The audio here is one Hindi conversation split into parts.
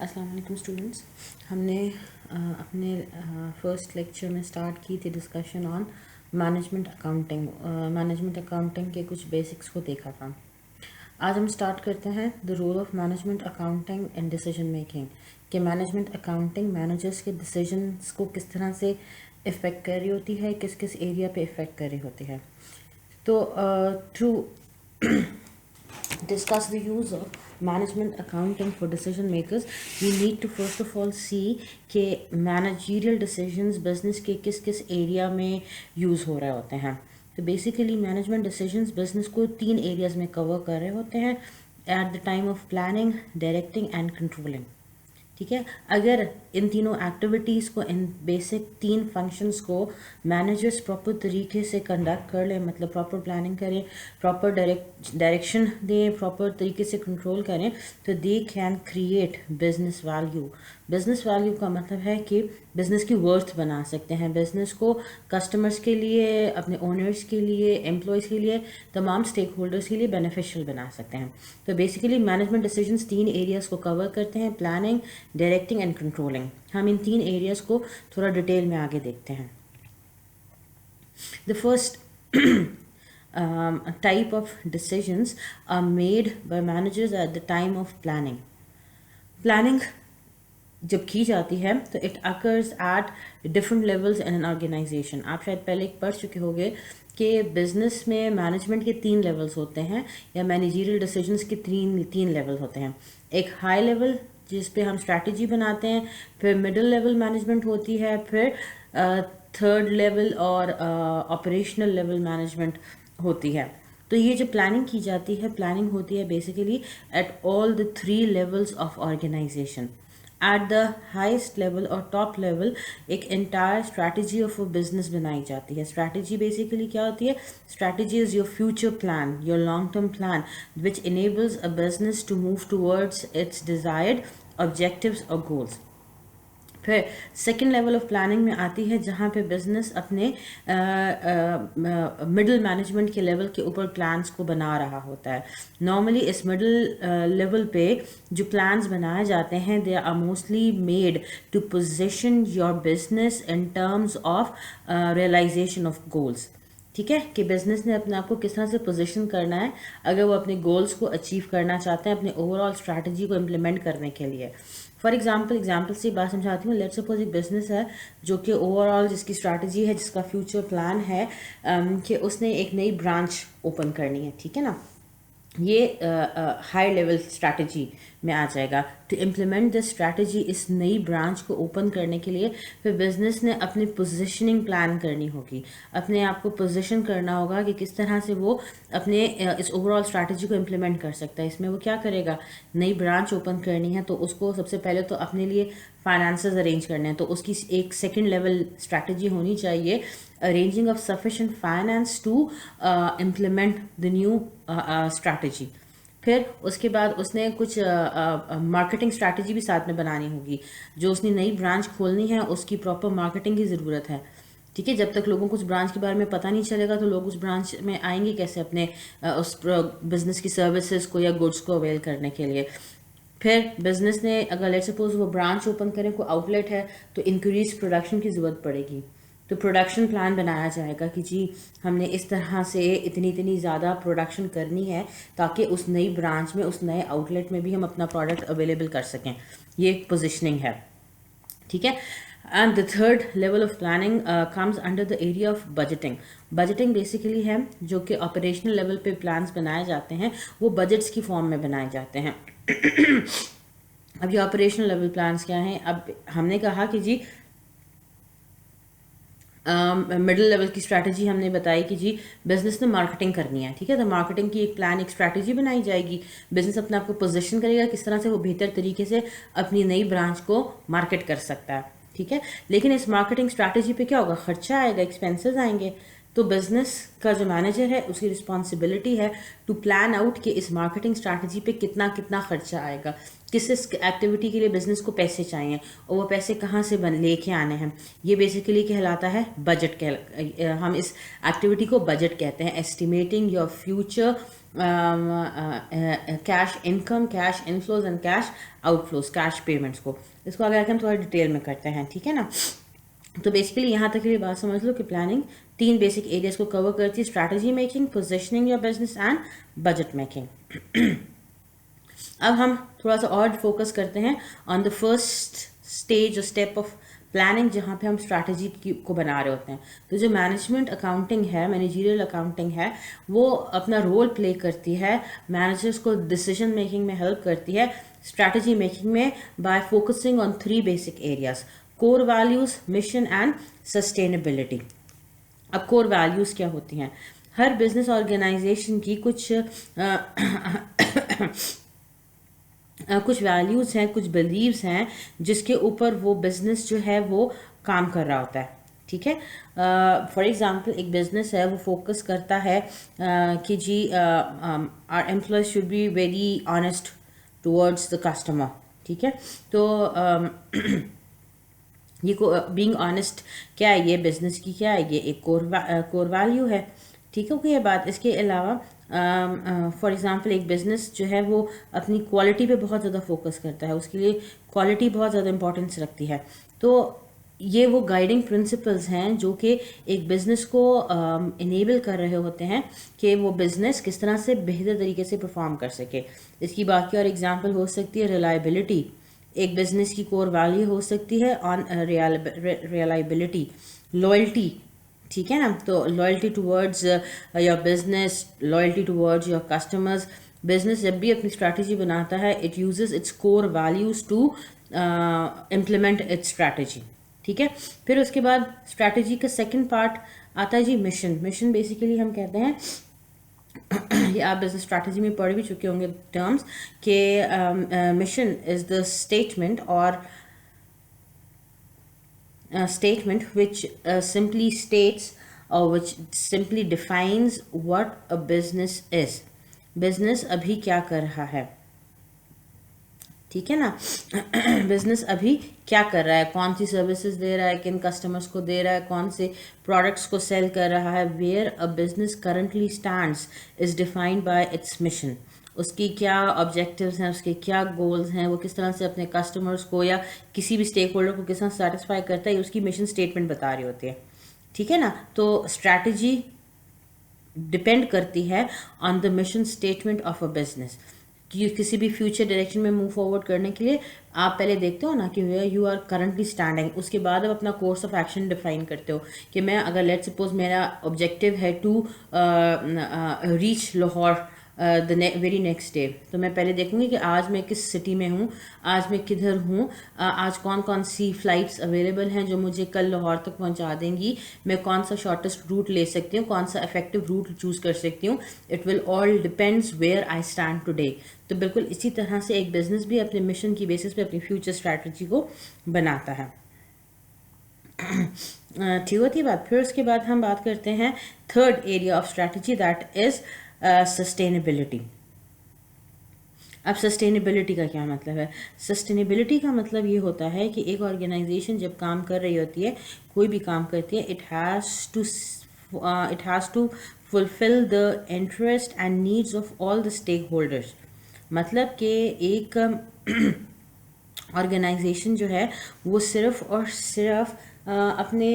अस्सलाम वालेकुम स्टूडेंट्स। हमने अपने फर्स्ट लेक्चर में स्टार्ट की थी discussion on management accounting. Management accounting के कुछ बेसिक्स को देखा था। आज हम स्टार्ट करते हैं the role of management accounting in decision making, कि मैनेजमेंट अकाउंटिंग मैनेजर्स के डिसीजंस को किस तरह से इफ़ेक्ट कर रही होती है, किस किस एरिया पे इफ़ेक्ट कर रही होती है। तो to discuss the use of management accounting for decision makers, we need to first of all see कि managerial decisions business के किस किस area में use हो रहे होते हैं। तो basically management decisions business को 3 areas में cover कर रहे होते हैं at the time of planning, directing and controlling। ठीक है, अगर इन तीनों एक्टिविटीज़ को, इन बेसिक 3 फंक्शंस को मैनेजर्स प्रॉपर तरीके से कंडक्ट कर लें, मतलब प्रॉपर प्लानिंग करें, प्रॉपर डायरेक्शन दें, प्रॉपर तरीके से कंट्रोल करें, तो they can create business value. Business value का मतलब है कि बिज़नेस की वर्थ बना सकते हैं, बिज़नेस को कस्टमर्स के लिए, अपने ओनर्स के लिए, एम्प्लॉयज़ के लिए, तमाम स्टेक होल्डर्स के लिए बेनिफिशियल बना सकते हैं। तो बेसिकली मैनेजमेंट डिसीजंस 3 एरियाज़ को कवर करते हैं, प्लानिंग, डायरेक्टिंग एंड कंट्रोलिंग। हम इन 3 एरियाज़ को थोड़ा डिटेल में आगे देखते हैं। The first type of decisions are made by managers at the time of planning. Planning जब की जाती है तो it occurs at different levels in an organisation. आप शायद पहले पढ़ चुके होंगे कि बिजनेस में मैनेजमेंट के 3 लेवल्स होते हैं, या मैनेजरियल डिसीजंस के 3 लेवल होते हैं। एक हाई लेवल जिस पे हम स्ट्रैटेजी बनाते हैं, फिर मिडिल लेवल मैनेजमेंट होती है, फिर थर्ड लेवल और ऑपरेशनल लेवल मैनेजमेंट होती है। तो ये जो प्लानिंग की जाती है, प्लानिंग होती है basically at all the 3 levels of organisation. At the highest level और टॉप लेवल एक entire strategy of a business बनाई जाती है। स्ट्रैटेजी बेसिकली क्या होती है? Strategy is your future plan, your long term plan which enables a business to move towards its desired objectives or goals। फिर सेकेंड लेवल ऑफ प्लानिंग में आती है जहाँ पे बिजनेस अपने मिडिल मैनेजमेंट के लेवल के ऊपर प्लान्स को बना रहा होता है। नॉर्मली इस मिडिल लेवल पे जो प्लान्स बनाए जाते हैं, they are mostly made to position your business in terms of realisation of goals. ठीक है, कि बिजनेस ने अपने आप को किस तरह से पोजीशन करना है अगर वो अपने गोल्स को अचीव करना चाहते हैं, अपने ओवरऑल स्ट्रैटेजी को इम्प्लीमेंट करने के लिए। फॉर एग्जाम्पल से बात समझाती हूँ। लेट्स सपोज एक बिजनेस है जो कि ओवरऑल जिसकी स्ट्रैटेजी है, जिसका फ्यूचर प्लान है कि उसने एक नई ब्रांच ओपन करनी है। ठीक है ना, ये हाई लेवल स्ट्रैटेजी में आ जाएगा। टू इम्प्लीमेंट दिस स्ट्रैटेजी, इस नई ब्रांच को ओपन करने के लिए फिर बिजनेस ने अपनी पोजीशनिंग प्लान करनी होगी, अपने आप को पोजीशन करना होगा कि किस तरह से वो अपने इस ओवरऑल स्ट्रैटेजी को इम्प्लीमेंट कर सकता है। इसमें वो क्या करेगा? नई ब्रांच ओपन करनी है तो उसको सबसे पहले तो अपने लिए फाइनेंसेस अरेंज करने हैं, तो उसकी एक सेकेंड लेवल स्ट्रैटेजी होनी चाहिए, arranging of sufficient finance to implement the new strategy. फिर उसके बाद उसने कुछ मार्केटिंग स्ट्रैटेजी भी साथ में बनानी होगी। जो उसने नई ब्रांच खोलनी है उसकी प्रॉपर मार्केटिंग की ज़रूरत है। ठीक है, जब तक लोगों को उस ब्रांच के बारे में पता नहीं चलेगा तो लोग उस ब्रांच में आएंगे कैसे अपने उस बिजनेस की सर्विसेज को या गुड्स को अवेल करने के लिए। फिर बिजनेस ने अगर लेट्स सपोज वो ब्रांच ओपन करें, कोई आउटलेट है, तो इंक्रीज प्रोडक्शन की ज़रूरत पड़ेगी। तो प्रोडक्शन प्लान बनाया जाएगा कि जी हमने इस तरह से इतनी ज़्यादा प्रोडक्शन करनी है ताकि उस नई ब्रांच में, उस नए आउटलेट में भी हम अपना प्रोडक्ट अवेलेबल कर सकें। ये पोजिशनिंग है। ठीक है, and the third level of planning comes under the area of budgeting. Budgeting basically है जो कि ऑपरेशनल लेवल पे प्लान्स बनाए जाते हैं, वो बजट्स की फॉर्म में बनाए जाते हैं। अब ये ऑपरेशनल लेवल प्लान्स क्या हैं? अब हमने कहा कि जी मिडिल लेवल की स्ट्रैटेजी हमने बताई कि जी बिजनेस ने मार्केटिंग करनी है। ठीक है, तो मार्केटिंग की एक प्लान, एक स्ट्रैटेजी बनाई जाएगी। बिजनेस अपने आप को पोजीशन करेगा किस तरह से वो बेहतर तरीके से अपनी नई ब्रांच को मार्केट कर सकता है। ठीक है, लेकिन इस मार्केटिंग स्ट्रैटेजी पे क्या होगा? खर्चा आएगा, एक्सपेंसेस आएंगे। तो बिजनेस का जो मैनेजर है उसकी रिस्पॉन्सिबिलिटी है टू प्लान आउट कि इस मार्केटिंग स्ट्रैटेजी पे कितना कितना खर्चा आएगा, किस एक्टिविटी के लिए बिजनेस को पैसे चाहिए और वो पैसे कहाँ से लेके आने हैं। ये बेसिकली कहलाता है बजट। हम इस एक्टिविटी को बजट कहते हैं। Estimating your future cash income, cash inflows and cash outflows, cash payments को। इसको आगे हम थोड़ा डिटेल में करते हैं, ठीक है ना। तो बेसिकली यहाँ तक की बात समझ लो कि प्लानिंग 3 बेसिक एरियाज को कवर करती है: strategy making, positioning your business and budget making. अब हम थोड़ा सा और फोकस करते हैं ऑन द फर्स्ट स्टेज और स्टेप ऑफ प्लानिंग, जहाँ पे हम स्ट्रैटेजी को बना रहे होते हैं। तो जो मैनेजमेंट अकाउंटिंग है, मैनेजरियल अकाउंटिंग है, वो अपना रोल प्ले करती है, मैनेजर्स को डिसीजन मेकिंग में हेल्प करती है स्ट्रैटेजी मेकिंग में, bye focusing on 3 basic areas: core values, mission and sustainability. अब कोर वैल्यूज क्या होती हैं? हर बिजनेस ऑर्गेनाइजेशन की कुछ वैल्यूज़ हैं, कुछ बिलीव्स हैं, जिसके ऊपर वो बिज़नेस जो है वो काम कर रहा होता है, ठीक है। फॉर एग्जांपल एक बिज़नेस है, वो फोकस करता है कि जी our employees should be very honest towards the customer, ठीक है। तो ये बीइंग ऑनेस्ट क्या है? ये बिज़नेस की क्या है? ये एक कोर वैल्यू है, ठीक है। ये बात, इसके अलावा फॉर एग्ज़ाम्पल एक बिज़नेस जो है वो अपनी क्वालिटी पे बहुत ज़्यादा फोकस करता है, उसके लिए क्वालिटी बहुत ज़्यादा इंपॉर्टेंस रखती है। तो ये वो गाइडिंग प्रिंसिपल्स हैं जो कि एक बिज़नेस को इनेबल कर रहे होते हैं कि वो बिज़नेस किस तरह से बेहतर तरीके से परफॉर्म कर सके। इसकी बाकी और एग्जांपल हो सकती है रिलायबिलिटी। एक बिज़नेस की कोर वैल्यू हो सकती है ऑन रिलायबिलिटी। लॉयल्टी, ठीक है ना। तो loyalty towards your business, loyalty towards your customers. Business जब भी अपनी स्ट्रैटेजी बनाता है, it uses its core values to implement its strategy, ठीक है। फिर उसके बाद स्ट्रैटेजी का सेकंड पार्ट आता है जी मिशन। मिशन बेसिकली हम कहते हैं ये आप बिजनेस स्ट्रैटेजी में पढ़ भी चुके होंगे टर्म्स के मिशन इज द स्टेटमेंट और statement which simply states or which simply defines what a business is. Business अभी क्या कर रहा है, ठीक है ना। बिजनेस अभी क्या कर रहा है, कौन सी सर्विसेज दे रहा है, किन कस्टमर्स को दे रहा है, कौन से प्रोडक्ट्स को सेल कर रहा है। Where a business currently stands is defined by its mission. उसकी क्या ऑब्जेक्टिव्स हैं, उसके क्या गोल्स हैं, वो किस तरह से अपने कस्टमर्स को या किसी भी स्टेक होल्डर को किस तरह सेटिस्फाई करता है, उसकी मिशन स्टेटमेंट बता रही होती है, ठीक है ना। तो स्ट्रैटेजी डिपेंड करती है on the mission statement of a business. कि किसी भी फ्यूचर डायरेक्शन में मूव फॉरवर्ड करने के लिए आप पहले देखते हो ना कि where you are currently standing, उसके बाद आप अपना कोर्स ऑफ एक्शन डिफाइन करते हो कि मैं अगर लेट सपोज मेरा ऑब्जेक्टिव है to reach Lahore the very next day, तो मैं पहले देखूंगी कि आज मैं किस सिटी में हूँ, आज मैं किधर हूँ, आज कौन कौन सी फ़्लाइट्स अवेलेबल हैं जो मुझे कल लाहौर तक पहुँचा देंगी, मैं कौन सा शॉर्टेस्ट रूट ले सकती हूँ, कौन सा इफेक्टिव रूट चूज़ कर सकती हूँ। It will all depends where I stand today. तो बिल्कुल इसी तरह से एक बिज़नेस भी अपने मिशन की बेसिस पे अपनी फ्यूचर स्ट्रैटेजी को बनाता है। ठीक होती बात। फिर उसके बाद हम बात करते हैं third area of strategy, that is sustainability. अब सस्टेनेबिलिटी का क्या मतलब है? सस्टेनेबिलिटी का मतलब ये होता है कि एक ऑर्गेनाइजेशन जब काम कर रही होती है, कोई भी काम करती है, it has to fulfil the interest and needs of all the stakeholders. मतलब कि एक ऑर्गेनाइजेशन जो है वो सिर्फ और सिर्फ अपने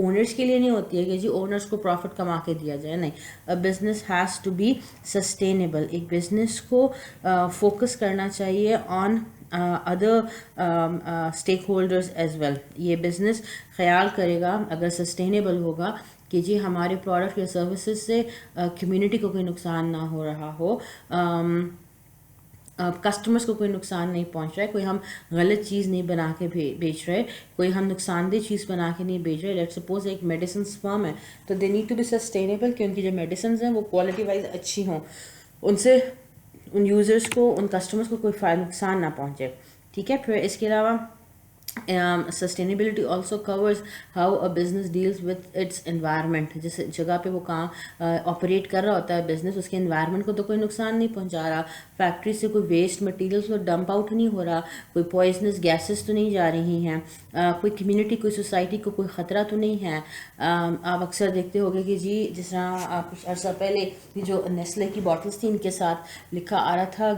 ओनर्स के लिए नहीं होती है कि जी ओनर्स को प्रॉफिट कमा के दिया जाए, नहीं। A business has to be sustainable. एक बिज़नेस को फोकस करना चाहिए on other stakeholders as well. ये बिज़नेस ख्याल करेगा, अगर सस्टेनेबल होगा, कि जी हमारे प्रोडक्ट या सर्विसेज से कम्युनिटी को कोई नुकसान ना हो रहा हो, कस्टमर्स को कोई नुकसान नहीं पहुंच रहा है, कोई हम गलत चीज़ नहीं बना के बेच रहे, कोई हम नुकसानदेह चीज़ बना के नहीं बेच रहे। लेट्स सपोज एक मेडिसिन फर्म है, तो they need to be sustainable कि उनकी जो मेडिसिन हैं वो क्वालिटी वाइज अच्छी हों, उनसे उन यूज़र्स को, उन कस्टमर्स को कोई नुकसान ना पहुँचे, ठीक है। फिर इसके अलावा Sustainability also covers how a business deals with its environment. जिस जगह पे वो काम ऑपरेट कर रहा होता है बिजनेस, उसके environment को तो कोई नुकसान नहीं पहुंचा रहा, फैक्ट्री से कोई वेस्ट मटेरियल तो डंप आउट नहीं हो रहा, कोई पॉइजनस गैसेस तो नहीं जा रही हैं, कोई कम्युनिटी कोई सोसाइटी को कोई ख़तरा तो नहीं है। आप अक्सर देखते होंगे कि जी जिस तरह कुछ अर्सा पहले ये जो नेस्ले की बॉटल्स थी इनके साथ लिखा आ रहा था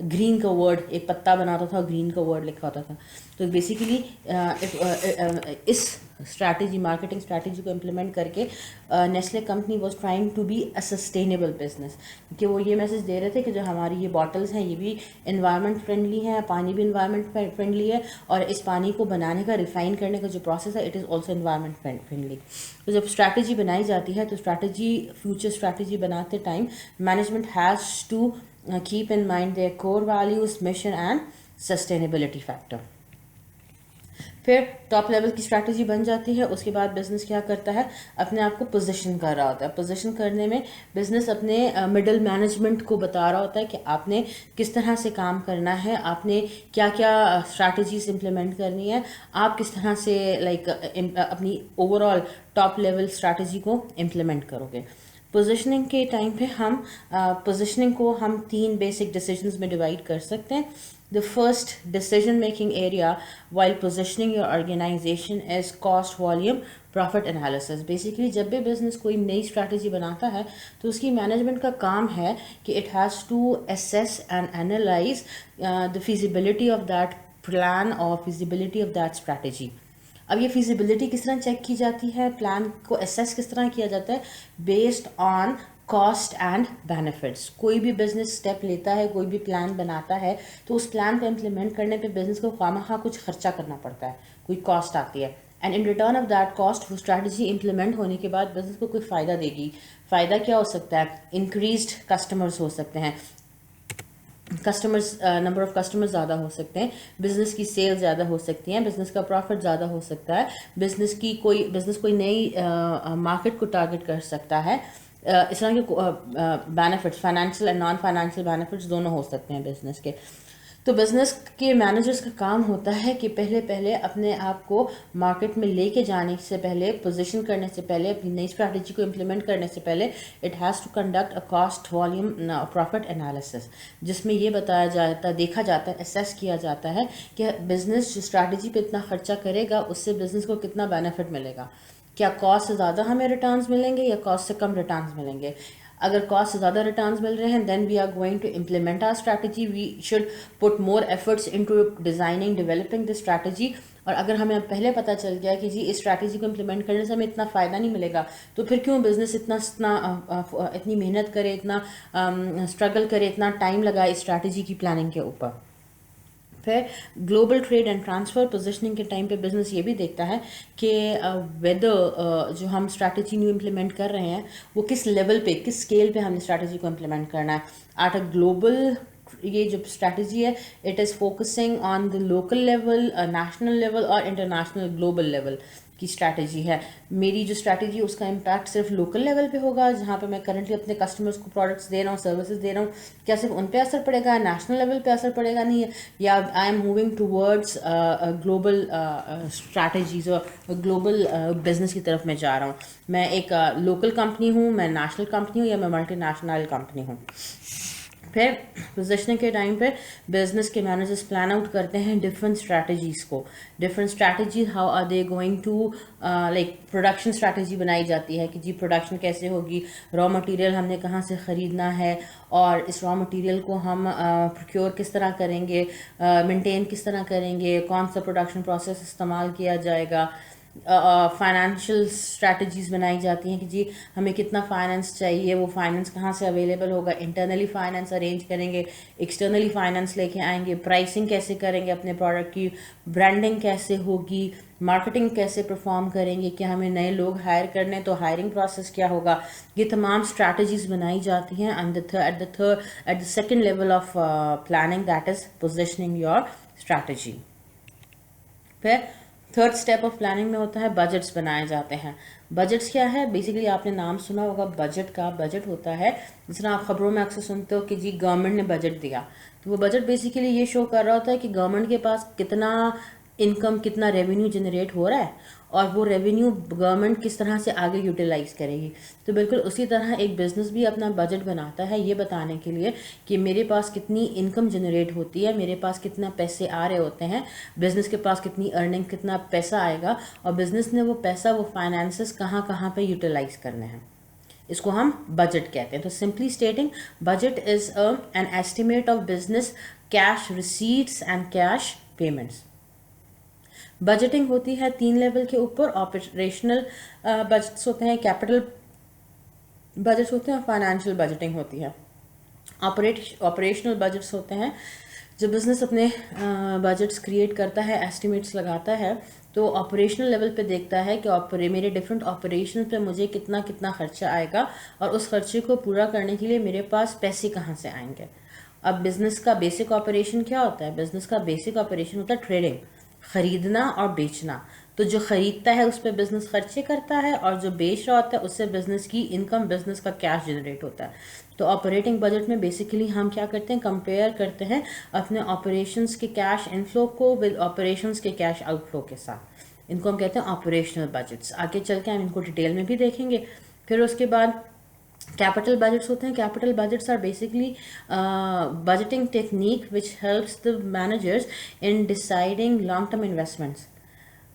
ग्रीन का वर्ड, एक पत्ता बनाता था ग्रीन का वर्ड लिखा होता था। तो बेसिकली इस स्ट्रैटेजी मार्केटिंग स्ट्रैटेजी को इम्प्लीमेंट करके Nestle company was trying to be a sustainable business, कि वो ये मैसेज दे रहे थे कि जो हमारी ये बॉटल्स हैं ये भी इन्वायरमेंट फ्रेंडली हैं, पानी भी इन्वायरमेंट फ्रेंडली है, और इस पानी को बनाने का रिफाइन करने का जो प्रोसेस है it is also environment friendly. तो जब स्ट्रैटेजी बनाई जाती है तो स्ट्रैटेजी फ्यूचर स्ट्रैटेजी बनाते time management has to keep in mind their core values, mission and sustainability factor। फिर टॉप लेवल की स्ट्रैटेजी बन जाती है, उसके बाद बिजनेस क्या करता है, अपने आप को पोजीशन कर रहा होता है। पोजीशन करने में बिजनेस अपने मिडिल मैनेजमेंट को बता रहा होता है कि आपने किस तरह से काम करना है, आपने क्या क्या स्ट्रैटेजीज इम्प्लीमेंट करनी है, आप किस तरह से अपनी ओवरऑल टॉप लेवल स्ट्रैटेजी को इम्प्लीमेंट करोगे। पोजीशनिंग के टाइम पे हम पोजीशनिंग को हम 3 बेसिक डिसीजंस में डिवाइड कर सकते हैं। The first decision making area while positioning your organisation is cost volume profit analysis. Basically जब भी बिजनेस कोई नई स्ट्रैटेजी बनाता है तो उसकी मैनेजमेंट का काम है कि it has to assess and analyse the feasibility of that plan और फिजिबिलिटी ऑफ दैट स्ट्रैटेजी। अब ये फिजिबिलिटी किस तरह चेक की जाती है, प्लान को असेस किस तरह किया जाता है, based on cost and benefits. कोई भी बिजनेस स्टेप लेता है, कोई भी प्लान बनाता है, तो उस प्लान को इम्प्लीमेंट करने पे बिजनेस को खामखा कुछ खर्चा करना पड़ता है, कोई कॉस्ट आती है, and in return of that cost वो स्ट्रैटेजी इम्प्लीमेंट होने के बाद बिजनेस को कोई फ़ायदा देगी। फ़ायदा क्या हो सकता है, इंक्रीज्ड कस्टमर्स हो सकते हैं, नंबर ऑफ कस्टमर्स ज़्यादा हो सकते हैं, बिज़नेस की सेल ज़्यादा हो सकती हैं, बिज़नेस का प्रॉफिट ज़्यादा हो सकता है, बिज़नेस कोई नई मार्केट को टारगेट कर सकता है। इस तरह के benefits, financial and non financial benefits दोनों हो सकते हैं बिज़नेस के। तो बिज़नेस के मैनेजर्स का काम होता है कि पहले अपने आप को मार्केट में लेके जाने से पहले, पोजीशन करने से पहले, अपनी नई स्ट्रैटेजी को इम्प्लीमेंट करने से पहले it has to conduct a cost volume profit analysis, जिसमें ये देखा जाता है, असेस किया जाता है कि बिज़नेस जो स्ट्रैटेजी पे इतना खर्चा करेगा उससे बिज़नेस को कितना बेनिफिट मिलेगा। क्या कॉस्ट से ज़्यादा हमें रिटर्न्स मिलेंगे या कॉस्ट से कम रिटर्न्स मिलेंगे। अगर कॉस्ट से ज़्यादा रिटर्न्स मिल रहे हैं then we are going to implement our strategy, we should put more efforts into designing developing this strategy. और अगर हमें पहले पता चल गया कि जी इस स्ट्रैटेजी को इम्प्लीमेंट करने से हमें इतना फ़ायदा नहीं मिलेगा, तो फिर क्यों बिज़नेस इतनी मेहनत करे, इतना स्ट्रगल करे, इतना टाइम लगाए इस स्ट्रैटेजी की प्लानिंग के ऊपर। फिर global trade and transfer positioning के टाइम पे बिजनेस ये भी देखता है कि वेदर जो हम स्ट्रैटेजी न्यू इम्प्लीमेंट कर रहे हैं वो किस लेवल पे, किस स्केल पे हमने स्ट्रैटेजी को इम्प्लीमेंट करना है। एट अ ग्लोबल ये जो स्ट्रैटेजी है it is focusing on the local level, national level और इंटरनेशनल ग्लोबल लेवल की स्ट्रैटेजी है। मेरी जो स्ट्रैटेजी है उसका इम्पैक्ट सिर्फ लोकल लेवल पे होगा, जहाँ पे मैं करंटली अपने कस्टमर्स को प्रोडक्ट्स दे रहा हूँ, सर्विसेज दे रहा हूँ, क्या सिर्फ उन पे असर पड़ेगा, नेशनल लेवल पे असर पड़ेगा नहीं है, या I am moving towards global strategies और ग्लोबल बिजनेस की तरफ मैं जा रहा हूँ। मैं एक लोकल कंपनी हूँ, मैं नेशनल कंपनी हूँ, या मैं मल्टी नेशनल कंपनी हूँ। फिर पोजीशनिंग के टाइम पे बिजनेस के मैनेजर्स प्लान आउट करते हैं डिफरेंट स्ट्रैटेजीज़ को। Different strategies how are they going to production strategy बनाई जाती है कि जी प्रोडक्शन कैसे होगी, रॉ मटेरियल हमने कहाँ से ख़रीदना है, और इस रॉ मटेरियल को हम प्रोक्योर किस तरह करेंगे, मेंटेन किस तरह करेंगे, कौन सा प्रोडक्शन प्रोसेस इस्तेमाल किया जाएगा। फाइनेंशियल स्ट्रैटेजीज़ बनाई जाती हैं कि जी हमें कितना फाइनेंस चाहिए, वो फाइनेंस कहाँ से अवेलेबल होगा, इंटरनली फाइनेंस अरेंज करेंगे, एक्सटर्नली फाइनेंस लेके आएंगे, प्राइसिंग कैसे करेंगे अपने प्रोडक्ट की, ब्रांडिंग कैसे होगी, मार्केटिंग कैसे परफॉर्म करेंगे, क्या हमें नए लोग हायर करने तो हायरिंग प्रोसेस क्या होगा। ये तमाम स्ट्रैटेजीज़ बनाई जाती हैं at the second level of planning, that is positioning your strategy. फिर थर्ड स्टेप ऑफ प्लानिंग में होता है बजट्स बनाए जाते हैं। बजट्स क्या है? बेसिकली आपने नाम सुना होगा बजट का। बजट होता है, जिस तरह आप खबरों में अक्सर सुनते हो कि जी गवर्नमेंट ने बजट दिया, तो वो बजट बेसिकली ये शो कर रहा होता है कि गवर्नमेंट के पास कितना इनकम, कितना रेवेन्यू जनरेट हो रहा है और वो रेवेन्यू गवर्नमेंट किस तरह से आगे यूटिलाइज करेगी। तो बिल्कुल उसी तरह एक बिज़नेस भी अपना बजट बनाता है ये बताने के लिए कि मेरे पास कितनी इनकम जनरेट होती है, मेरे पास कितना पैसे आ रहे होते हैं, बिज़नेस के पास कितनी अर्निंग, कितना पैसा आएगा और बिज़नेस ने वो पैसा, वो फाइनेंसेस कहाँ कहाँ पे यूटिलाइज करने हैं। इसको हम बजट कहते हैं। तो simply स्टेटिंग, budget is an estimate of business cash receipts and cash payments. Budgeting होती है 3 लेवल के ऊपर। ऑपरेशनल बजट्स होते हैं, कैपिटल बजट्स होते हैं और फाइनेंशियल बजटिंग होती है। ऑपरेशनल बजट्स होते हैं जब बिजनेस अपने बजट्स क्रिएट करता है, एस्टिमेट्स लगाता है, तो ऑपरेशनल लेवल पे देखता है कि मेरे डिफरेंट ऑपरेशन पे मुझे कितना कितना खर्चा आएगा और उस खर्चे को पूरा करने के लिए मेरे पास पैसे कहाँ से आएंगे। अब बिजनेस का बेसिक ऑपरेशन क्या होता है? बिजनेस का बेसिक ऑपरेशन होता है ट्रेडिंग, खरीदना और बेचना। तो जो खरीदता है उस पर बिजनेस खर्चे करता है और जो बेच रहा होता है उससे बिजनेस की इनकम, बिजनेस का कैश जनरेट होता है। तो ऑपरेटिंग बजट में बेसिकली हम क्या करते हैं? कंपेयर करते हैं अपने ऑपरेशंस के कैश इनफ्लो को विद ऑपरेशंस के कैश आउटफ्लो के साथ। इनको हम कहते हैं ऑपरेशनल बजट्स। आगे चल के हम इनको डिटेल में भी देखेंगे। फिर उसके बाद कैपिटल बजट्स होते हैं। Capital budgets are basically budgeting technique which helps the managers in deciding long term investments.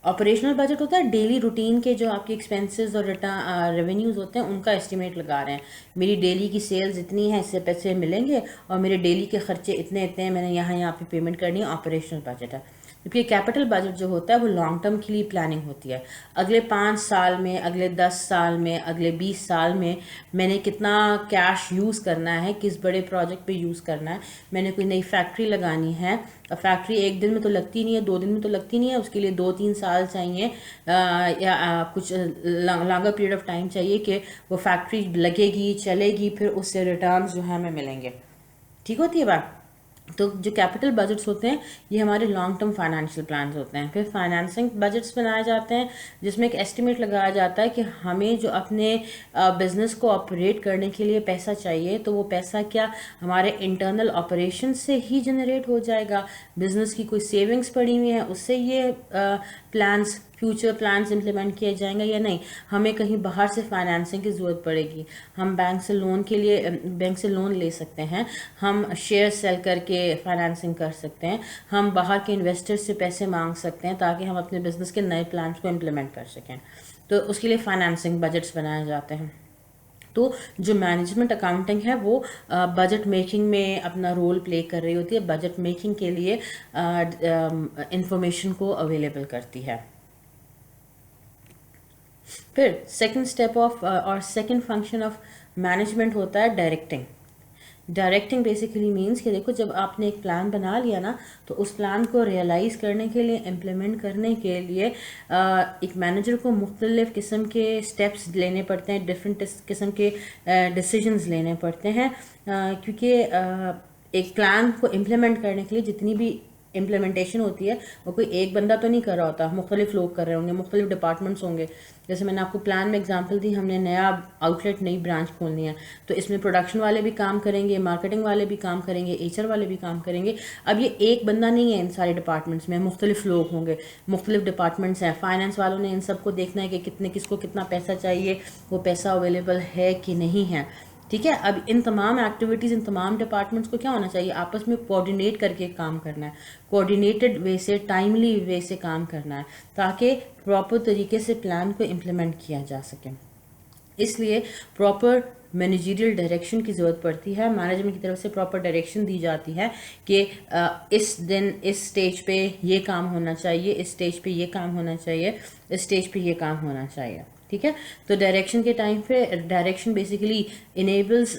Operational budget होता है डेली रूटीन के जो आपके एक्सपेंसेस और रेवेन्यूज होते हैं उनका एस्टिमेट लगा रहे हैं। मेरी डेली की सेल्स इतनी है, इससे पैसे मिलेंगे और मेरे डेली के खर्चे इतने इतने हैं, मैंने यहाँ पे पेमेंट करनी है। ऑपरेशनल बजट है। क्योंकि कैपिटल बजट जो होता है वो लॉन्ग टर्म के लिए प्लानिंग होती है। अगले 5 साल में, अगले 10 साल में, अगले 20 साल में मैंने कितना कैश यूज़ करना है, किस बड़े प्रोजेक्ट पे यूज़ करना है। मैंने कोई नई फैक्ट्री लगानी है, और फैक्ट्री एक दिन में तो लगती नहीं है, 2 दिन में तो लगती नहीं है, उसके लिए 2-3 साल चाहिए या कुछ लॉन्गर पीरियड ऑफ टाइम चाहिए कि वो फैक्ट्री लगेगी, चलेगी, फिर उससे रिटर्न्स जो है हमें मिलेंगे। ठीक होती है बात। तो जो कैपिटल बजट्स होते हैं ये हमारे लॉन्ग टर्म फाइनेंशियल प्लान्स होते हैं। फिर फाइनेंसिंग बजट्स बनाए जाते हैं जिसमें एक एस्टिमेट लगाया जाता है कि हमें जो अपने बिजनेस को ऑपरेट करने के लिए पैसा चाहिए, तो वो पैसा क्या हमारे इंटरनल ऑपरेशन से ही जनरेट हो जाएगा, बिजनेस की कोई सेविंग्स पड़ी हुई है उससे ये प्लान्स, फ्यूचर प्लान्स इंप्लीमेंट किए जाएंगे या नहीं, हमें कहीं बाहर से फाइनेंसिंग की ज़रूरत पड़ेगी, हम बैंक से लोन के लिए बैंक से लोन ले सकते हैं, हम शेयर सेल करके फाइनेंसिंग कर सकते हैं, हम बाहर के इन्वेस्टर से पैसे मांग सकते हैं ताकि हम अपने बिजनेस के नए प्लान्स को इम्प्लीमेंट कर सकें। तो उसके लिए फाइनेंसिंग बजट्स बनाए जाते हैं। तो जो मैनेजमेंट अकाउंटिंग है वो बजट मेकिंग में अपना रोल प्ले कर रही होती है, बजट मेकिंग के लिए इंफॉर्मेशन को अवेलेबल करती है। फिर सेकंड स्टेप ऑफ और सेकंड फंक्शन ऑफ मैनेजमेंट होता है डायरेक्टिंग। डायरेक्टिंग बेसिकली मीन्स कि देखो जब आपने एक प्लान बना लिया ना, तो उस प्लान को रियलाइज़ करने के लिए, इम्प्लीमेंट करने के लिए एक मैनेजर को मुख्तलिफ़ किस्म के स्टेप्स लेने पड़ते हैं, डिफरेंट किस्म के डिसीजंस लेने पड़ते हैं, क्योंकि एक प्लान को इम्प्लीमेंट करने के लिए जितनी भी इम्प्लीमेंटेशन होती है वो कोई एक बंदा तो नहीं कर रहा होता, मुख्तलिफ लोग कर रहे होंगे, मुख्तलिफ डिपार्टमेंट्स होंगे। जैसे मैंने आपको प्लान में एग्जांपल दी, हमने नया आउटलेट, नई ब्रांच खोलनी है, तो इसमें प्रोडक्शन वाले भी काम करेंगे, मार्केटिंग वाले भी काम करेंगे, एचआर वाले भी काम करेंगे। अब ये एक बंदा नहीं है इन सारे डिपार्टमेंट्स में, मुख्तलिफ लोग होंगे, मुख्तलिफ डिपार्टमेंट्स हैं। फाइनेंस वालों ने इन सबको देखना है कि किसको कितना पैसा चाहिए, वो पैसा अवेलेबल है कि नहीं है। ठीक है। अब इन तमाम एक्टिविटीज़, इन तमाम डिपार्टमेंट्स को क्या होना चाहिए, आपस में कोऑर्डिनेट करके काम करना है, कोऑर्डिनेटेड वे से, टाइमली वे से काम करना है, ताकि प्रॉपर तरीके से प्लान को इम्प्लीमेंट किया जा सके। इसलिए प्रॉपर मैनेजरियल डायरेक्शन की ज़रूरत पड़ती है, मैनेजमेंट की तरफ से प्रॉपर डायरेक्शन दी जाती है कि इस दिन इस स्टेज पे ये काम होना चाहिए, इस स्टेज पे ये काम होना चाहिए, इस स्टेज पे ये काम होना चाहिए। ठीक है। तो डायरेक्शन के टाइम पे direction basically enables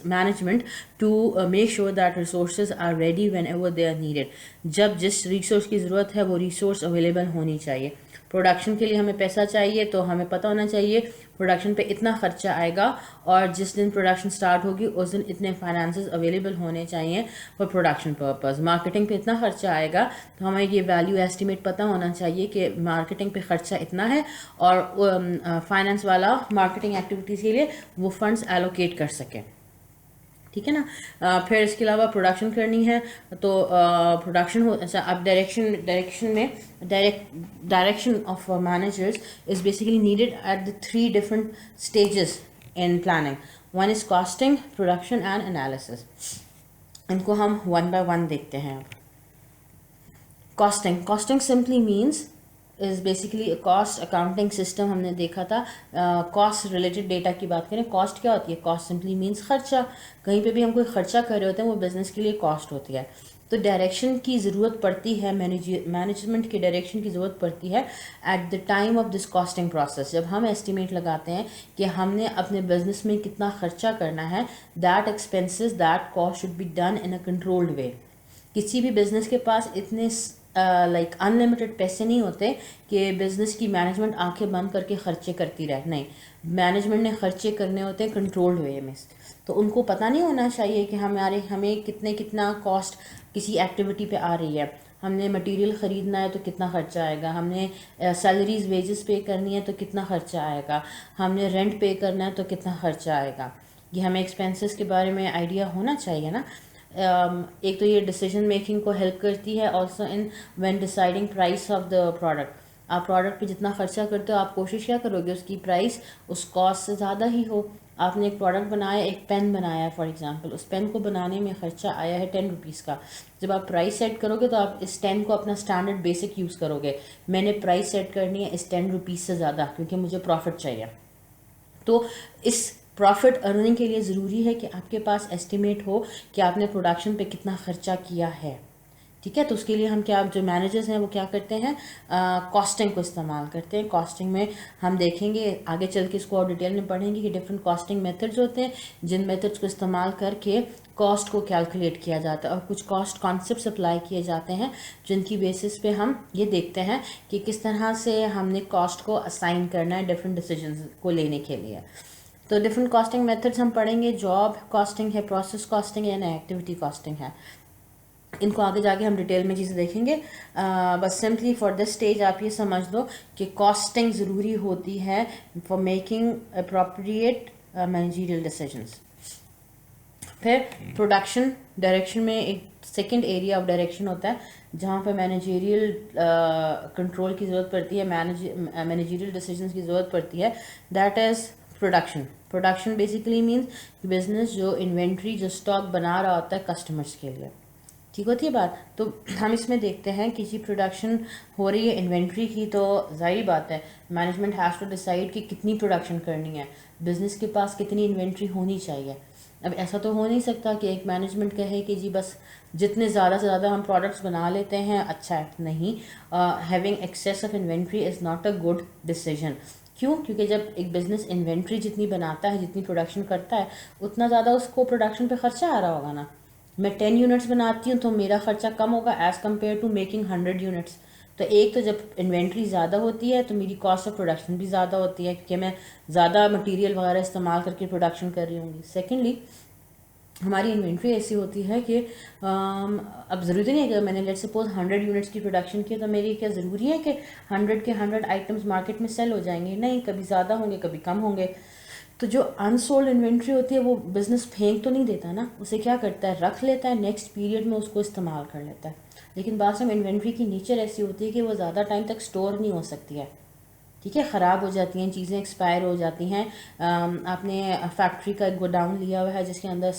management to make sure that resources are ready whenever they are needed. जब जिस रिसोर्स की ज़रूरत है वो रिसोर्स अवेलेबल होनी चाहिए। प्रोडक्शन के लिए हमें पैसा चाहिए तो हमें पता होना चाहिए प्रोडक्शन पे इतना खर्चा आएगा, और जिस दिन प्रोडक्शन स्टार्ट होगी उस दिन इतने फाइनेंसेस अवेलेबल होने चाहिए फॉर प्रोडक्शन पर्पस। मार्केटिंग पे इतना खर्चा आएगा, तो हमें ये वैल्यू एस्टिमेट पता होना चाहिए कि मार्केटिंग पे खर्चा इतना है, और फाइनेंस वाला मार्केटिंग एक्टिविटीज़ के लिए वो फंड्स एलोकेट कर सके। ठीक है ना। फिर इसके अलावा प्रोडक्शन करनी है, तो प्रोडक्शन हो अच्छा, अब डायरेक्शन में direction of managers is basically needed at the 3 different stages in planning. One is costing, production and analysis. इनको हम वन बाय वन देखते हैं। अब costing simply means is basically cost accounting system. हमने देखा था कॉस्ट रिलेटेड डेटा की बात करें, कॉस्ट क्या होती है? कॉस्ट सिंपली मीन्स खर्चा। कहीं पे भी हम कोई खर्चा कर रहे होते हैं वो बिजनेस के लिए कॉस्ट होती है। तो डायरेक्शन की ज़रूरत पड़ती है, मैनेजमेंट की डायरेक्शन की ज़रूरत पड़ती है at the time of this costing process. जब हम एस्टिमेट लगाते हैं कि हमने अपने बिजनेस में कितना खर्चा करना है, that expenses that cost should be done in a controlled way. किसी भी बिजनेस के पास इतने लाइक अनलिमिटेड पैसे नहीं होते कि बिजनेस की मैनेजमेंट आंखें बंद करके खर्चे करती रहे। नहीं, मैनेजमेंट ने खर्चे करने होते हैं कंट्रोल्ड वे में। तो उनको पता नहीं होना चाहिए कि हमें कितना कॉस्ट किसी एक्टिविटी पे आ रही है। हमने मटेरियल ख़रीदना है तो कितना खर्चा आएगा, हमने सैलरीज वेजेस पे करनी है तो कितना खर्चा आएगा, हमने रेंट पे करना है तो कितना खर्चा आएगा। ये हमें एक्सपेंसेस के बारे में आइडिया होना चाहिए ना। एक तो ये डिसीजन मेकिंग को हेल्प करती है, also in when deciding price of the product. आप प्रोडक्ट पे जितना खर्चा करते हो, आप कोशिश क्या करोगे उसकी प्राइस उस कॉस्ट से ज़्यादा ही हो। आपने एक प्रोडक्ट बनाया, एक पेन बनाया फॉर एग्जांपल, उस पेन को बनाने में खर्चा आया है 10 रुपीज़ का। जब आप प्राइस सेट करोगे तो आप इस 10 को अपना स्टैंडर्ड बेसिक यूज़ करोगे। मैंने प्राइस सेट करनी है इस 10 रुपीज़ से ज़्यादा, क्योंकि मुझे प्रॉफिट चाहिए। तो इस प्रॉफिट अर्निंग के लिए ज़रूरी है कि आपके पास एस्टिमेट हो कि आपने प्रोडक्शन पे कितना खर्चा किया है। ठीक है, तो उसके लिए हम क्या, जो मैनेजर्स हैं वो क्या करते हैं, कॉस्टिंग को इस्तेमाल करते हैं। कॉस्टिंग में हम देखेंगे आगे चल के, इसको और डिटेल में पढ़ेंगे कि डिफरेंट कॉस्टिंग मेथड्स होते हैं, जिन मेथड्स को इस्तेमाल करके कॉस्ट को कैलकुलेट किया जाता है, और कुछ कॉस्ट कॉन्सेप्ट्स अप्लाई किए जाते हैं जिनकी बेसिस पे हम ये देखते हैं कि किस तरह से हमने कॉस्ट को असाइन करना है डिफरेंट डिसीजन को लेने के लिए। तो डिफरेंट कॉस्टिंग मेथड्स हम पढ़ेंगे। जॉब कॉस्टिंग है, प्रोसेस कॉस्टिंग है, ना एक्टिविटी कॉस्टिंग है। इनको आगे जाके हम डिटेल में चीज़ें देखेंगे। बस सिंपली फॉर दिस स्टेज आप ये समझ दो कि कॉस्टिंग ज़रूरी होती है for making appropriate managerial decisions. फिर प्रोडक्शन डायरेक्शन में एक सेकंड एरिया ऑफ डायरेक्शन होता है जहाँ पर मैनेजरियल कंट्रोल की ज़रूरत पड़ती है, मैनेजरियल डिसीजंस की ज़रूरत पड़ती है। That is production basically means business जो इन्वेंट्री, जो स्टॉक बना रहा होता है कस्टमर्स के लिए। ठीक होती है बात। तो हम इसमें देखते हैं कि जी प्रोडक्शन हो रही है इन्वेंट्री की, तो जाहिर बात है मैनेजमेंट हैज़ टू डिसाइड कि कितनी प्रोडक्शन करनी है, बिजनेस के पास कितनी इन्वेंट्री होनी चाहिए। अब ऐसा तो हो नहीं सकता कि एक मैनेजमेंट कहे कि जी बस जितने ज़्यादा से ज़्यादा हम प्रोडक्ट्स बना लेते हैं अच्छा है। नहीं, having excess of inventory is not a good decision. क्यों? क्योंकि जब एक बिज़नेस इन्वेंट्री जितनी बनाता है, जितनी प्रोडक्शन करता है, उतना ज़्यादा उसको प्रोडक्शन पे खर्चा आ रहा होगा ना। मैं 10 यूनिट्स बनाती हूँ तो मेरा खर्चा कम होगा as compared to making 100 units. तो एक तो जब इन्वेंट्री ज़्यादा होती है तो मेरी कॉस्ट ऑफ प्रोडक्शन भी ज़्यादा होती है, क्योंकि मैं ज़्यादा मटेरियल वगैरह इस्तेमाल करके प्रोडक्शन कर रही होंगी। सेकेंडली, हमारी इन्वेंट्री ऐसी होती है कि अब ज़रूरी नहीं है कि मैंने लेट्स सपोज 100 यूनिट्स की प्रोडक्शन की, तो मेरी क्या ज़रूरी है कि 100 के 100 आइटम्स मार्केट में सेल हो जाएंगे? नहीं, कभी ज़्यादा होंगे, कभी कम होंगे। तो जो अनसोल्ड इन्वेंट्री होती है वो बिज़नेस फेंक तो नहीं देता ना, उसे क्या करता है, रख लेता है, नेक्स्ट पीरियड में उसको इस्तेमाल कर लेता है। लेकिन बाद में इन्वेंट्री की नेचर ऐसी होती है कि वो ज़्यादा टाइम तक स्टोर नहीं हो सकती है। ठीक है, ख़राब हो जाती हैं चीज़ें, एक्सपायर हो जाती हैं। आपने फैक्ट्री का एक गोडाउन लिया हुआ है जिसके अंदर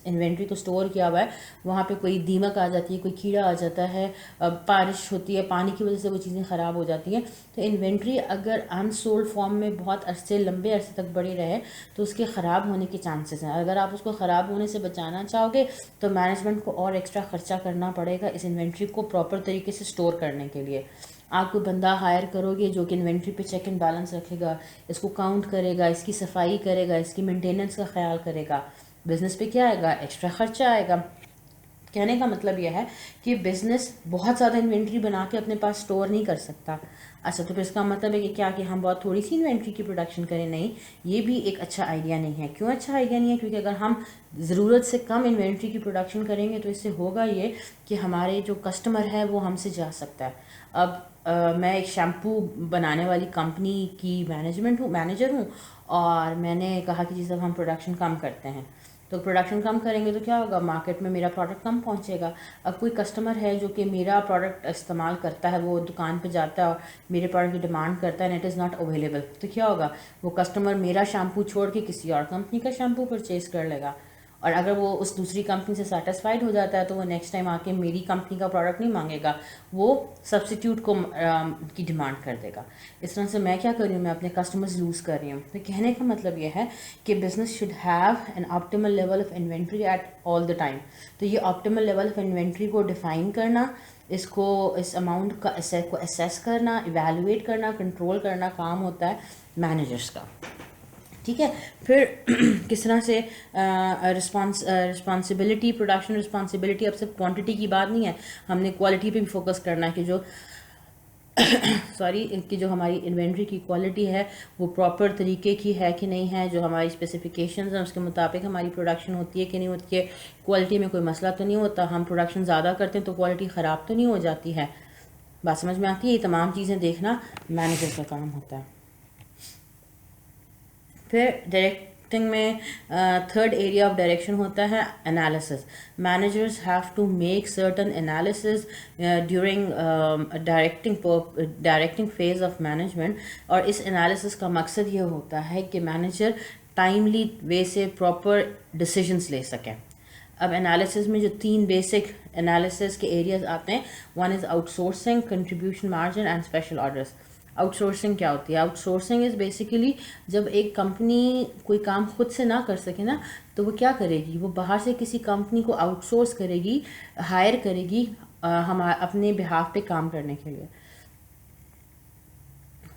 इन्वेंट्री को स्टोर किया हुआ है, वहाँ पे कोई दीमक आ जाती है, कोई कीड़ा आ जाता है, बारिश होती है, पानी की वजह से वो चीज़ें ख़राब हो जाती हैं। तो इन्वेंट्री अगर अनसोल्ड फॉर्म में बहुत अरसे, लंबे अरसे तक बड़ी रहे तो उसके ख़राब होने के चांसेस हैं। अगर आप उसको ख़राब होने से बचाना चाहोगे तो मैनेजमेंट को और एक्स्ट्रा ख़र्चा करना पड़ेगा इस इन्वेंट्री को प्रॉपर तरीके से स्टोर करने के लिए। आप कोई बंदा हायर करोगे जो कि इन्वेंट्री पे चेक एंड बैलेंस रखेगा, इसको काउंट करेगा, इसकी सफाई करेगा, इसकी मेंटेनेंस का ख्याल करेगा। बिजनेस पे क्या आएगा, एक्स्ट्रा खर्चा आएगा। कहने का मतलब यह है कि बिजनेस बहुत ज़्यादा इन्वेंट्री बना के अपने पास स्टोर नहीं कर सकता। अच्छा, तो फिर इसका मतलब है कि क्या कि हम बहुत थोड़ी सी इन्वेंट्री की प्रोडक्शन करें? नहीं, ये भी एक अच्छा आइडिया नहीं है। क्यों अच्छा आइडिया नहीं है? क्योंकि अगर हम ज़रूरत से कम इन्वेंट्री की प्रोडक्शन करेंगे तो इससे होगा ये कि हमारे जो कस्टमर है वो हमसे जा सकता है। अब मैं एक शैम्पू बनाने वाली कंपनी की मैनेजर हूँ, और मैंने कहा कि जी सब हम प्रोडक्शन कम करते हैं। तो प्रोडक्शन कम करेंगे तो क्या होगा? मार्केट में मेरा प्रोडक्ट कम पहुंचेगा। अब कोई कस्टमर है जो कि मेरा प्रोडक्ट इस्तेमाल करता है, वो दुकान पे जाता है और मेरे प्रोडक्ट की डिमांड करता है and it is not available, तो क्या होगा? वो कस्टमर मेरा शैम्पू छोड़ के किसी और कंपनी का शैम्पू परचेज़ कर लेगा। और अगर वो उस दूसरी कंपनी से सेटिस्फाइड हो जाता है तो वो नेक्स्ट टाइम आके मेरी कंपनी का प्रोडक्ट नहीं मांगेगा, वो सब्स्टिट्यूट को की डिमांड कर देगा। इस तरह से मैं क्या कर रही हूँ? मैं अपने कस्टमर्स लूज़ कर रही हूँ। तो कहने का मतलब ये है कि business should have an optimal level of inventory at all the time. तो ये ऑप्टिमल लेवल ऑफ इन्वेंट्री को डिफाइन करना, इसको इस अमाउंट का को असेस करना, इवेलुएट करना, कंट्रोल करना काम होता है मैनेजर्स का। ठीक है। फिर किस तरह से रिस्पॉन्सिबिलिटी, प्रोडक्शन रिस्पॉन्सिबिलिटी, अब सिर्फ क्वांटिटी की बात नहीं है, हमने क्वालिटी पे भी फोकस करना है कि जो कि जो हमारी इन्वेंट्री की क्वालिटी है वो प्रॉपर तरीके की है कि नहीं है, जो हमारी स्पेसिफिकेशंस हैं उसके मुताबिक हमारी प्रोडक्शन होती है कि नहीं होती है, क्वालिटी में कोई मसला तो नहीं होता, हम प्रोडक्शन ज़्यादा करते हैं तो क्वालिटी ख़राब तो नहीं हो जाती है। बात समझ में आती है? ये तमाम चीज़ें देखना मैनेजर का काम होता है। फिर डायरेक्टिंग में थर्ड एरिया ऑफ डायरेक्शन होता है analysis. Managers have to make certain analysis during directing phase of management, और इस एनालिसिस का मकसद ये होता है कि मैनेजर टाइमली वे से प्रॉपर डिसीजंस ले सकें। अब एनालिसिस में जो 3 बेसिक एनालिसिस के एरियाज आते हैं, one is outsourcing, contribution margin and special orders. Outsourcing क्या होती है? आउटसोर्सिंग इज़ बेसिकली जब एक कंपनी कोई काम खुद से ना कर सके ना, तो वो क्या करेगी? वो बाहर से किसी कंपनी को आउटसोर्स करेगी, हायर करेगी हम अपने बिहाफ पे काम करने के लिए।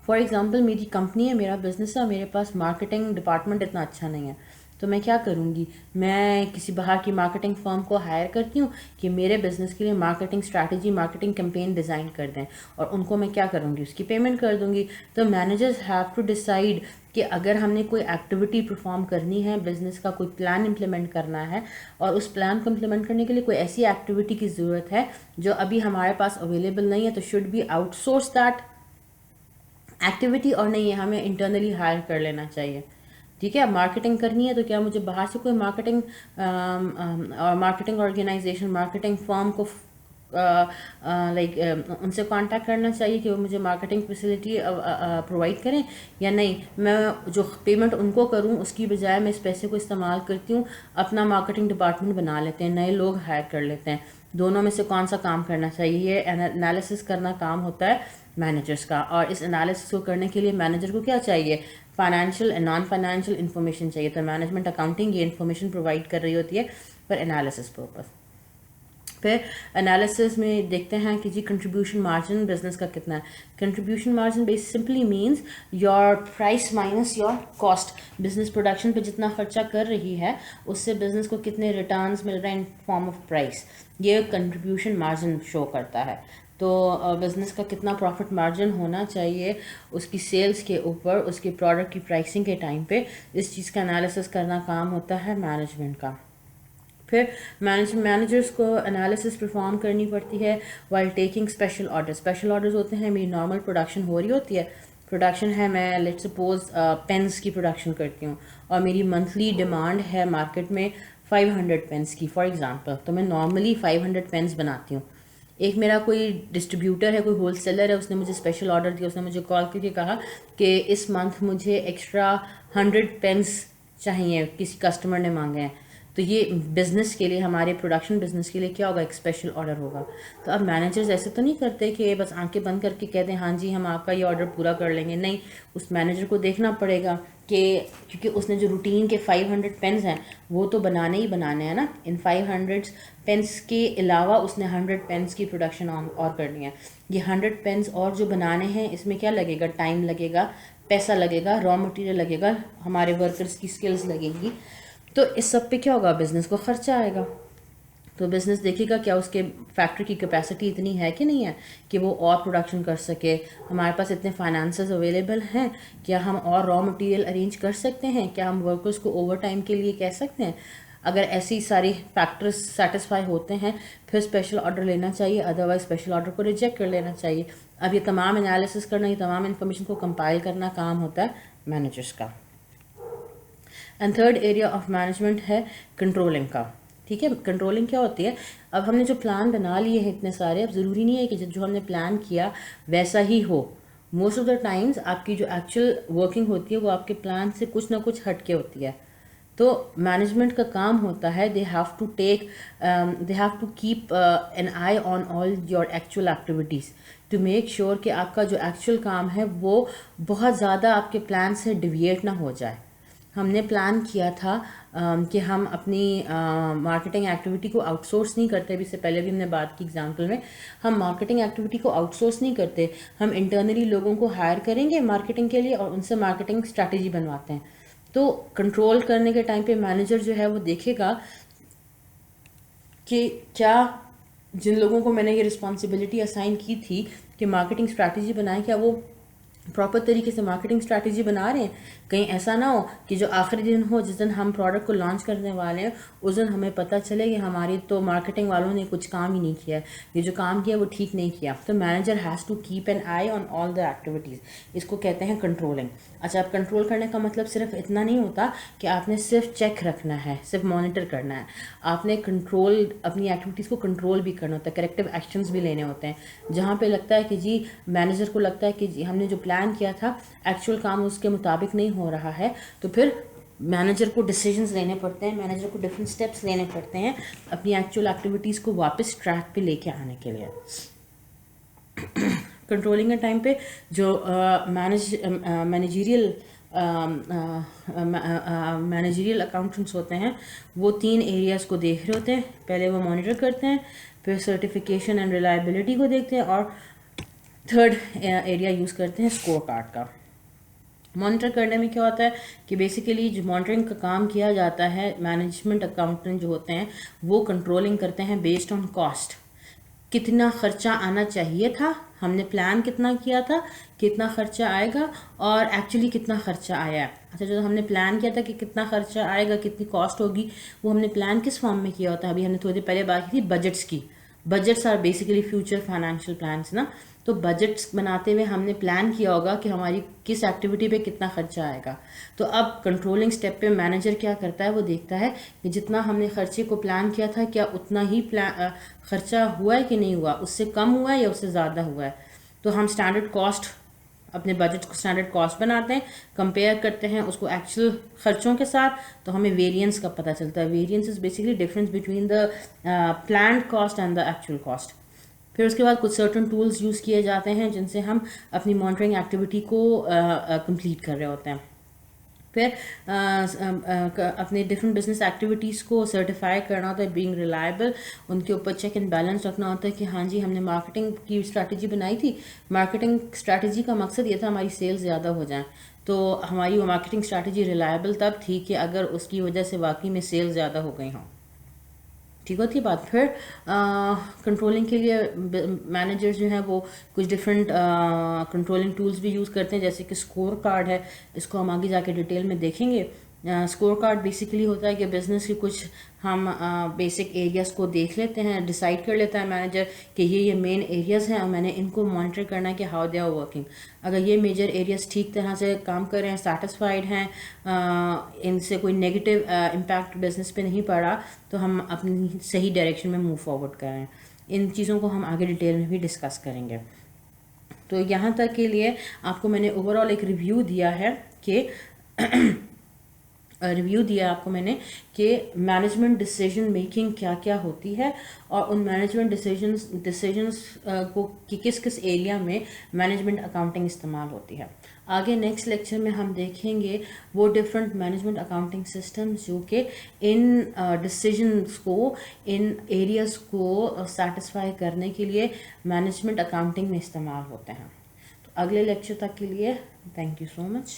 फॉर एग्ज़ाम्पल मेरी कंपनी है, मेरा बिजनेस है और मेरे पास मार्केटिंग डिपार्टमेंट इतना अच्छा नहीं है, तो मैं क्या करूँगी? मैं किसी बाहर की मार्केटिंग फर्म को हायर करती हूँ कि मेरे बिज़नेस के लिए marketing strategy, marketing campaign design कर दें, और उनको मैं क्या करूँगी? उसकी पेमेंट कर दूँगी। तो मैनेजर्स हैव टू डिसाइड कि अगर हमने कोई एक्टिविटी परफॉर्म करनी है, बिज़नेस का कोई प्लान इम्प्लीमेंट करना है, और उस प्लान को इम्प्लीमेंट करने के लिए कोई ऐसी एक्टिविटी की ज़रूरत है जो अभी हमारे पास अवेलेबल नहीं है, तो should be outsource that activity, और नहीं है हमें इंटरनली हायर कर लेना चाहिए। ठीक है। मार्केटिंग करनी है तो क्या मुझे बाहर से कोई मार्केटिंग ऑर्गेनाइजेशन, मार्केटिंग फर्म को उनसे कांटेक्ट करना चाहिए कि वो मुझे मार्केटिंग फैसिलिटी प्रोवाइड करें, या नहीं मैं जो पेमेंट उनको करूं उसकी बजाय मैं इस पैसे को इस्तेमाल करती हूँ, अपना मार्केटिंग डिपार्टमेंट बना लेते हैं, नए लोग हायर कर लेते हैं। दोनों में से कौन सा काम करना चाहिए? ये एनालिसिस करना काम होता है मैनेजर्स का। और इस एनालिसिस को करने के लिए मैनेजर को क्या चाहिए? Financial and non financial information चाहिए। तो मैनेजमेंट अकाउंटिंग ये इन्फॉर्मेशन प्रोवाइड कर रही होती है फॉर एनालिसिस पर्पस। फिर एनालिसिस में देखते हैं कि जी कंट्रीब्यूशन मार्जिन बिजनेस का कितना है। Contribution margin base simply means your price minus your cost. Business production पे जितना खर्चा कर रही है उससे बिजनेस को कितने रिटर्न्स मिल रहे हैं इन फॉर्म ऑफ प्राइस, ये कंट्रीब्यूशन मार्जिन शो करता है। तो बिज़नेस का कितना प्रॉफिट मार्जिन होना चाहिए उसकी सेल्स के ऊपर, उसके प्रोडक्ट की प्राइसिंग के टाइम पे, इस चीज़ का एनालिसिस करना काम होता है मैनेजमेंट का। फिर मैनेजर्स को एनालिसिस परफॉर्म करनी पड़ती है while taking special orders. Special orders होते हैं, मेरी नॉर्मल प्रोडक्शन हो रही होती है, प्रोडक्शन है, मैं लेट्स सपोज पेन्स की प्रोडक्शन करती हूँ और मेरी मंथली डिमांड है मार्केट में 500 पेन्स की फॉर एग्जांपल, तो मैं नॉर्मली 500 पेन्स बनाती हूँ। एक मेरा कोई डिस्ट्रीब्यूटर है, कोई होलसेलर है, उसने मुझे स्पेशल ऑर्डर दिया, उसने मुझे कॉल करके कहा कि इस मंथ मुझे एक्स्ट्रा 100 पेन्स चाहिए, किसी कस्टमर ने मांगे हैं। तो ये बिज़नेस के लिए, हमारे प्रोडक्शन बिज़नेस के लिए क्या होगा? एक स्पेशल ऑर्डर होगा। तो अब मैनेजर्स ऐसे तो नहीं करते कि बस आंखें बंद करके कहते हैं हाँ जी हम आपका ये ऑर्डर पूरा कर लेंगे। नहीं, उस मैनेजर को देखना पड़ेगा कि क्योंकि उसने जो रूटीन के 500 पेन्स हैं वो तो बनाने ही बनाने हैं ना। इन 500 पेन्स के अलावा उसने 100 पेन्स की प्रोडक्शन और करनी है। ये 100 पेन्स और जो बनाने हैं इसमें क्या लगेगा? टाइम लगेगा, पैसा लगेगा, रॉ मटेरियल लगेगा, हमारे वर्कर्स की स्किल्स लगेंगी। तो इस सब पे क्या होगा? बिजनेस को खर्चा आएगा। तो बिज़नेस देखेगा क्या उसके फैक्ट्री की कैपेसिटी इतनी है कि नहीं है कि वो और प्रोडक्शन कर सके, हमारे पास इतने फाइनेंसेस अवेलेबल हैं, क्या हम और रॉ मटेरियल अरेंज कर सकते हैं, क्या हम वर्कर्स को ओवर टाइम के लिए कह सकते हैं। अगर ऐसी सारी फैक्टर्स सेटिस्फाई होते हैं फिर स्पेशल ऑर्डर लेना चाहिए, अदरवाइज स्पेशल ऑर्डर को रिजेक्ट कर लेना चाहिए। अब ये तमाम एनालिसिस करना, ये तमाम इन्फॉर्मेशन को कंपाइल करना काम होता है मैनेजर्स का। And third area of management है कंट्रोलिंग का। ठीक है, कंट्रोलिंग क्या होती है, अब हमने जो प्लान बना लिए हैं इतने सारे, अब ज़रूरी नहीं है कि जो हमने प्लान किया वैसा ही हो। मोस्ट ऑफ द टाइम्स आपकी जो एक्चुअल वर्किंग होती है वो आपके प्लान से कुछ ना कुछ हट के होती है। तो मैनेजमेंट का काम होता है they have to keep an eye on all your actual activities to make sure कि आपका जो एक्चुअल काम है वो बहुत ज़्यादा आपके प्लान से डिविएट ना हो जाए। हमने प्लान किया था कि हम अपनी मार्केटिंग एक्टिविटी को आउटसोर्स नहीं करते, अभी से पहले भी हमने बात की एग्जांपल में, हम मार्केटिंग एक्टिविटी को आउटसोर्स नहीं करते, हम इंटरनली लोगों को हायर करेंगे मार्केटिंग के लिए और उनसे मार्केटिंग स्ट्रैटेजी बनवाते हैं। तो कंट्रोल करने के टाइम पे मैनेजर जो है वो देखेगा कि क्या जिन लोगों को मैंने ये रिस्पॉन्सिबिलिटी असाइन की थी कि मार्केटिंग स्ट्रैटेजी बनाए, क्या वो प्रॉपर तरीके से मार्केटिंग स्ट्रैटेजी बना रहे हैं। कहीं ऐसा ना हो कि जो आखिरी दिन हो जिस दिन हम प्रोडक्ट को लॉन्च करने वाले हैं उस दिन हमें पता चले कि हमारी तो मार्केटिंग वालों ने कुछ काम ही नहीं किया है, ये जो काम किया वो ठीक नहीं किया। तो manager has to keep an eye on all the activities, इसको कहते हैं कंट्रोलिंग। अच्छा, अब कंट्रोल करने का मतलब सिर्फ इतना नहीं होता कि आपने सिर्फ चेक रखना है, सिर्फ मॉनिटर करना है, आपने कंट्रोल अपनी एक्टिविटीज़ को कंट्रोल भी करना होता है, करेक्टिव एक्शंस भी लेने होते हैं। जहाँ पे लगता है कि जी मैनेजर को लगता है कि जी हमने जो प्लान किया था एक्चुअल काम उसके मुताबिक नहीं हो रहा है, तो फिर मैनेजर को डिसीजंस लेने पड़ते हैं, मैनेजर को डिफरेंट स्टेप्स लेने पड़ते हैं अपनी एक्चुअल एक्टिविटीज़ को वापस ट्रैक पे लेके आने के लिए। कंट्रोलिंग के टाइम पे जो मैनेजरियल अकाउंटेंट्स होते हैं वो 3 एरियाज़ को देख रहे होते हैं। पहले वो मॉनिटर करते हैं, फिर सर्टिफिकेशन एंड रिलायबिलिटी को देखते हैं और थर्ड एरिया यूज़ करते हैं स्कोर कार्ड का। मॉनिटर करने में क्या होता है कि बेसिकली जो मॉनिटरिंग का काम किया जाता है, मैनेजमेंट अकाउंटेंट जो होते हैं वो कंट्रोलिंग करते हैं बेस्ड ऑन कॉस्ट, कितना खर्चा आना चाहिए था, हमने प्लान कितना किया था, कितना खर्चा आएगा और एक्चुअली कितना खर्चा आया है। अच्छा, जो हमने प्लान किया था कि कितना खर्चा आएगा, कितनी कॉस्ट होगी, वो हमने प्लान किस फॉर्म में किया होता है। अभी हमने थोड़ी देर पहले बात की थी बजट्स की। Budgets are basically future financial plans ना, तो बजट्स बनाते हुए हमने प्लान किया होगा कि हमारी किस एक्टिविटी पे कितना खर्चा आएगा। तो अब कंट्रोलिंग स्टेप पे मैनेजर क्या करता है, वो देखता है कि जितना हमने खर्चे को प्लान किया था क्या उतना ही खर्चा हुआ है कि नहीं हुआ, उससे कम हुआ है या उससे ज़्यादा हुआ है। तो हम स्टैंडर्ड कॉस्ट, अपने बजट को स्टैंडर्ड कॉस्ट बनाते हैं, कंपेयर करते हैं उसको एक्चुअल खर्चों के साथ, तो हमें वेरिएंस का पता चलता है। Variance is basically difference between the planned cost and the actual cost. फिर उसके बाद कुछ सर्टन टूल्स यूज़ किए जाते हैं जिनसे हम अपनी मॉनिटरिंग एक्टिविटी को कंप्लीट कर रहे होते हैं। फिर अपने डिफरेंट बिजनेस एक्टिविटीज़ को सर्टिफाई करना होता है बीइंग रिलायबल, उनके ऊपर चेक एंड बैलेंस रखना होता है कि हाँ जी हमने मार्केटिंग की स्ट्रैटेजी बनाई थी, मार्केटिंग स्ट्रैटेजी का मकसद ये था हमारी सेल्स ज़्यादा हो जाएं, तो हमारी वो मार्केटिंग स्ट्रैटेजी रिलायबल तब थी कि अगर उसकी वजह से वाकई में सेल्स ज़्यादा हो गई हों। ठीक होती है बात। फिर कंट्रोलिंग के लिए मैनेजर्स जो हैं वो कुछ डिफरेंट कंट्रोलिंग टूल्स भी यूज़ करते हैं, जैसे कि स्कोर कार्ड है, इसको हम आगे जाके डिटेल में देखेंगे। स्कोर कार्ड बेसिकली होता है कि बिज़नेस के कुछ हम बेसिक एरियाज़ को देख लेते हैं, डिसाइड कर लेता है मैनेजर कि ये मेन एरियाज़ हैं और मैंने इनको मॉनिटर करना है कि हाउ दे आर वर्किंग। अगर ये मेजर एरियाज़ ठीक तरह से काम कर रहे हैं, सेटिस्फाइड हैं, इनसे कोई नेगेटिव इम्पैक्ट बिजनेस पे नहीं पड़ा, तो हम अपनी सही डायरेक्शन में मूव फॉरवर्ड करें। इन चीज़ों को हम आगे डिटेल में भी डिस्कस करेंगे। तो यहाँ तक के लिए आपको मैंने ओवरऑल एक रिव्यू दिया है कि आपको मैंने कि मैनेजमेंट डिसीजन मेकिंग क्या क्या होती है और उन मैनेजमेंट डिसीजंस को कि किस किस एरिया में मैनेजमेंट अकाउंटिंग इस्तेमाल होती है। आगे नेक्स्ट लेक्चर में हम देखेंगे वो डिफरेंट मैनेजमेंट अकाउंटिंग सिस्टम्स जो कि इन डिसीजंस को, इन एरियाज़ को सेटिस्फाई करने के लिए मैनेजमेंट अकाउंटिंग में इस्तेमाल होते हैं। तो अगले लेक्चर तक के लिए थैंक यू सो मच।